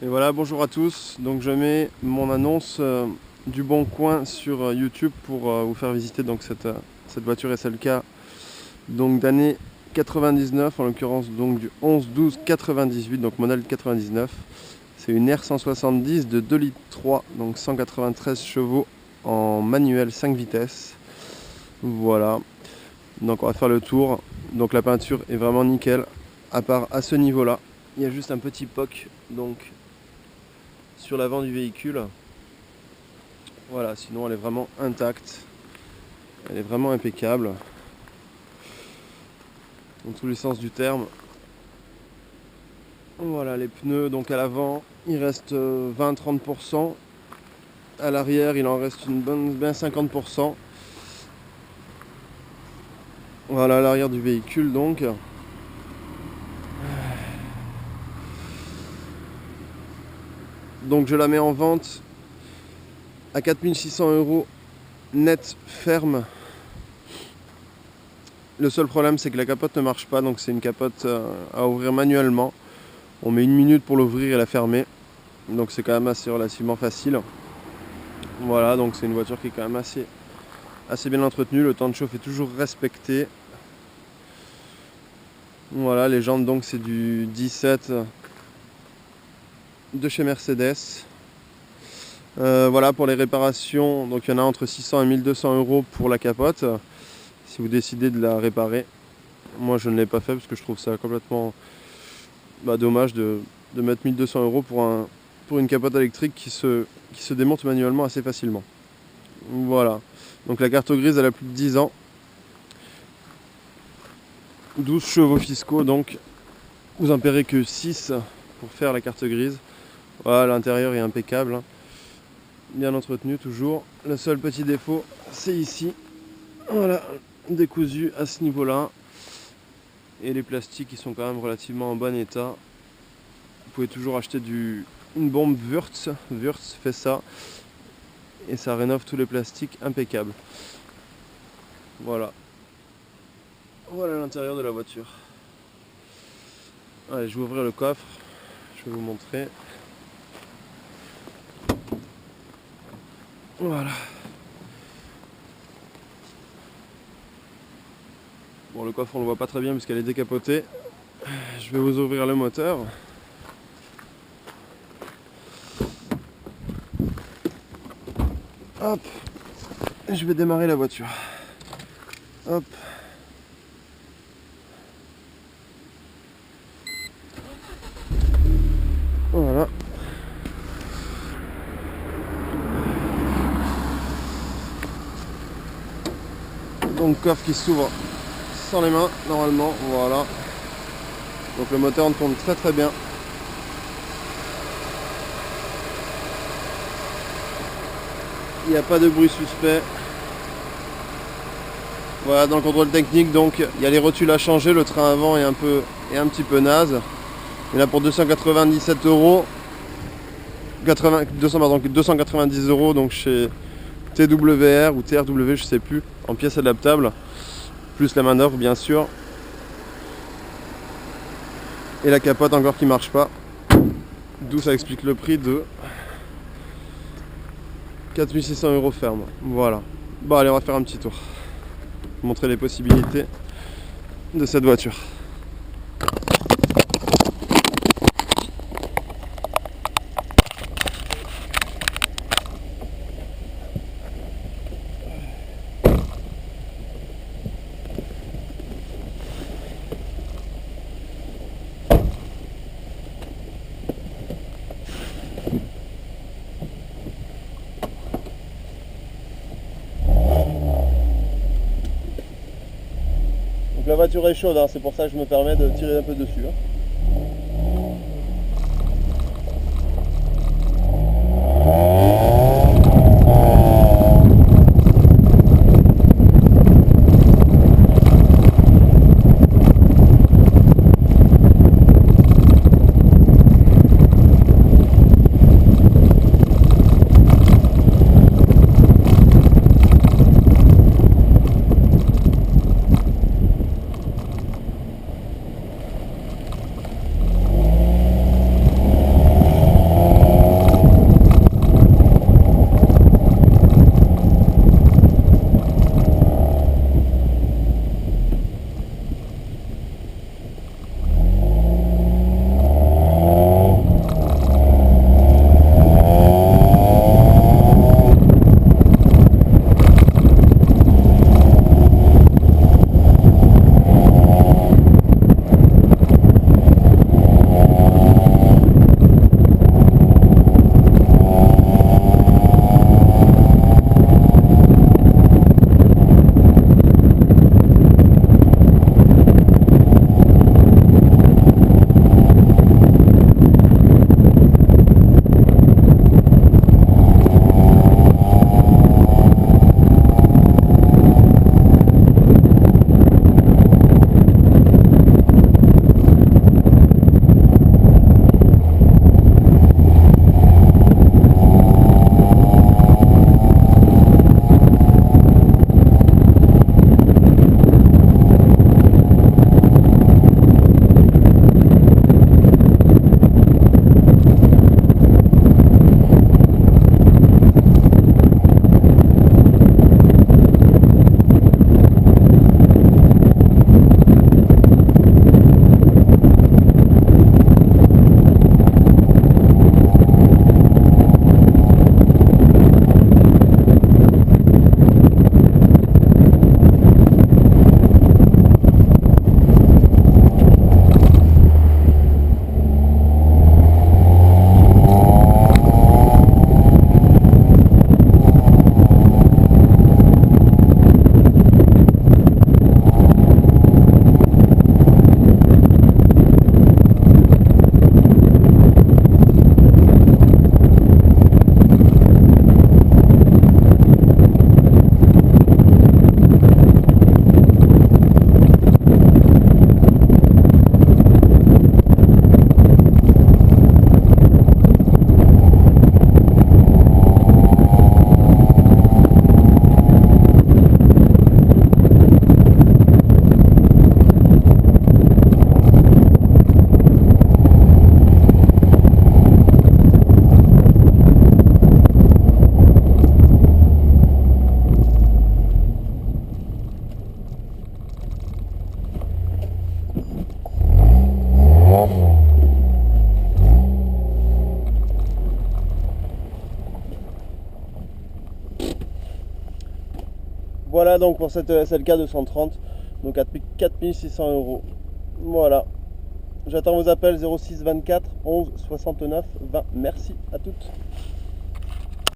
Et voilà, bonjour à tous. Donc je mets mon annonce du Bon Coin sur YouTube pour vous faire visiter donc cette voiture SLK donc d'année 99, en l'occurrence donc du 11-12-98, donc modèle 99. C'est une R170 de 2 litres 3, donc 193 chevaux en manuel 5 vitesses. Voilà. Donc on va faire le tour. Donc la peinture est vraiment nickel, à part à ce niveau-là. Il y a juste un petit poc donc sur l'avant du véhicule. Voilà, sinon elle est vraiment intacte. Elle est vraiment impeccable. Dans tous les sens du terme. Voilà, les pneus donc à l'avant, il reste 20-30%. À l'arrière, il en reste une bonne bien 50%. Voilà à l'arrière du véhicule donc. Donc je la mets en vente à 4600 € net ferme. Le seul problème c'est que la capote ne marche pas, donc c'est une capote à ouvrir manuellement. On met 1 minute pour l'ouvrir et la fermer. Donc c'est quand même assez relativement facile. Voilà, donc c'est une voiture qui est quand même assez bien entretenue. Le temps de chauffe est toujours respecté. Voilà, les jantes donc c'est du 17 de chez Mercedes. Voilà pour les réparations, donc il y en a entre 600 et 1200 € pour la capote si vous décidez de la réparer. Moi je ne l'ai pas fait parce que je trouve ça complètement dommage de mettre 1200 € pour une capote électrique qui se démonte manuellement assez facilement. Voilà, donc la carte grise elle a plus de 10 ans, 12 chevaux fiscaux, donc vous en paierez que 6 pour faire la carte grise. Voilà, l'intérieur est impeccable, hein. Bien entretenu toujours. Le seul petit défaut c'est ici, voilà, décousu à ce niveau là, et les plastiques qui sont quand même relativement en bon état. Vous pouvez toujours acheter une bombe Wurtz fait ça et ça rénove tous les plastiques impeccable. Voilà l'intérieur de la voiture. Allez, je vais ouvrir le coffre, je vais vous montrer. Voilà. Bon, le coffre on le voit pas très bien puisqu'elle est décapotée. Je vais vous ouvrir le moteur. Hop. Et je vais démarrer la voiture. Hop. Voilà. Donc coffre qui s'ouvre sans les mains normalement, voilà. Donc le moteur tourne très très bien. Il n'y a pas de bruit suspect. Voilà, dans le contrôle technique, donc il y a les rotules à changer, le train avant est un petit peu naze. Mais là pour 297 €, 290 € donc chez TWR ou TRW, je sais plus, en pièces adaptables, plus la main d'œuvre bien sûr. Et la capote encore qui marche pas. D'où ça explique le prix de 4600 € ferme. Voilà. Bon allez, on va faire un petit tour. Montrer les possibilités de cette voiture. Donc la voiture est chaude, hein, c'est pour ça que je me permets de tirer un peu dessus, hein. donc pour cette SLK 230, donc à 4600 €. Voilà. J'attends vos appels 06 24 11 69 20. Merci à toutes.